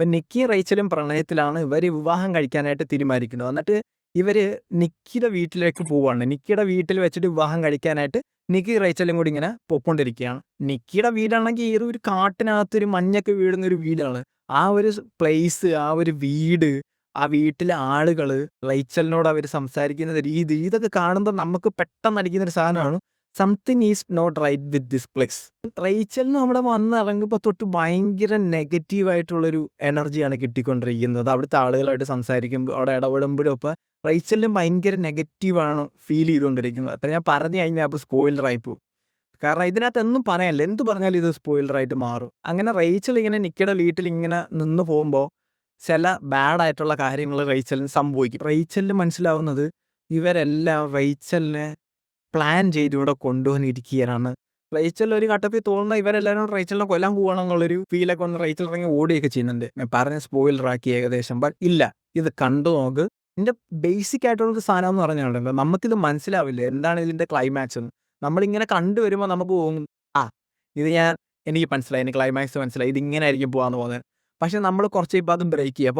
ഇപ്പം നിക്കിയും റേച്ചലും പ്രണയത്തിലാണ്. ഇവർ വിവാഹം കഴിക്കാനായിട്ട് തീരുമാനിക്കുന്നത്. എന്നിട്ട് ഇവര് നിക്കിയുടെ വീട്ടിലേക്ക് പോവാണ്. നിക്കിയുടെ വീട്ടിൽ വെച്ചിട്ട് വിവാഹം കഴിക്കാനായിട്ട് നിക്കി റേച്ചലും കൂടി ഇങ്ങനെ പൊക്കോണ്ടിരിക്കുകയാണ്. നിക്കിയുടെ വീടാണെങ്കിൽ ഈ ഒരു കാട്ടിനകത്തൊരു മഞ്ഞൊക്കെ വീഴുന്ന ഒരു വീടാണ്. ആ ഒരു പ്ലേസ്, ആ ഒരു വീട്, ആ വീട്ടിലെ ആളുകള്, റേച്ചലിനോട് അവർ സംസാരിക്കുന്ന രീതി, ഇതൊക്കെ കാണുമ്പോൾ നമുക്ക് പെട്ടെന്ന് അടിക്കുന്ന ഒരു സാധനമാണ് something is not right with this place. റേച്ചലിന് അവിടെ വന്ന് ഇറങ്ങുമ്പോൾ തൊട്ട് ഭയങ്കര നെഗറ്റീവായിട്ടുള്ളൊരു എനർജിയാണ് കിട്ടിക്കൊണ്ടിരിക്കുന്നത്. അവിടുത്തെ ആളുകളായിട്ട് സംസാരിക്കുമ്പോൾ, അവിടെ ഇടപെടുമ്പോഴും ഒക്കെ റേച്ചലിനും ഭയങ്കര നെഗറ്റീവാണ് ഫീൽ ചെയ്തുകൊണ്ടിരിക്കുന്നത്. അപ്പം ഞാൻ പറഞ്ഞു കഴിഞ്ഞാൽ അപ്പോൾ സ്പോയിലറായി പോകും. കാരണം ഇതിനകത്ത് ഒന്നും പറയാനില്ല. എന്ത് പറഞ്ഞാലും ഇത് സ്പോയിലറായിട്ട് മാറും. അങ്ങനെ റേച്ചൽ ഇങ്ങനെ നിക്കിയുടെ വീട്ടിൽ ഇങ്ങനെ നിന്ന് പോകുമ്പോൾ ചില ബാഡായിട്ടുള്ള കാര്യങ്ങൾ റേച്ചലിന് സംഭവിക്കും. റേച്ചലിന് മനസ്സിലാവുന്നത് ഇവരെല്ലാം റേച്ചലിനെ പ്ലാൻ ചെയ്ത് ഇവിടെ കൊണ്ടുവന്നിരിക്കുകയാണ്. റേച്ചൽ ഒരു ഘട്ടത്തിൽ തോന്നുന്ന ഇവരെല്ലാവരും റേച്ചലിനെ കൊല്ലാൻ പോവുകയാണെന്നുള്ളൊരു ഫീലൊക്കെ വന്ന് റേച്ചൽ ഇറങ്ങി ഓടുകയൊക്കെ ചെയ്യുന്നുണ്ട്. ഞാൻ പറഞ്ഞ സ്പോയിലറാക്കി ഏകദേശം. ബട്ട് ഇല്ല, ഇത് കണ്ടു നോക്ക്. ഇതിൻ്റെ ബേസിക് ആയിട്ടുള്ളൊരു സാധനം എന്ന് പറഞ്ഞാൽ നമുക്കിത് മനസ്സിലാവില്ല എന്താണ് ഇതിൻ്റെ ക്ലൈമാക്സ് എന്ന്. നമ്മളിങ്ങനെ കണ്ടുവരുമ്പോൾ നമുക്ക് തോന്നും ഇത് എനിക്ക് മനസ്സിലായി, എനിക്ക് ക്ലൈമാക്സ് മനസ്സിലായി, ഇതിങ്ങനെ ആയിരിക്കും പോകാമെന്ന് പോകുന്നത്. പക്ഷെ നമ്മൾ കുറച്ച് ഇപ്പോൾ അതും ബ്രേക്ക് ചെയ്യുക.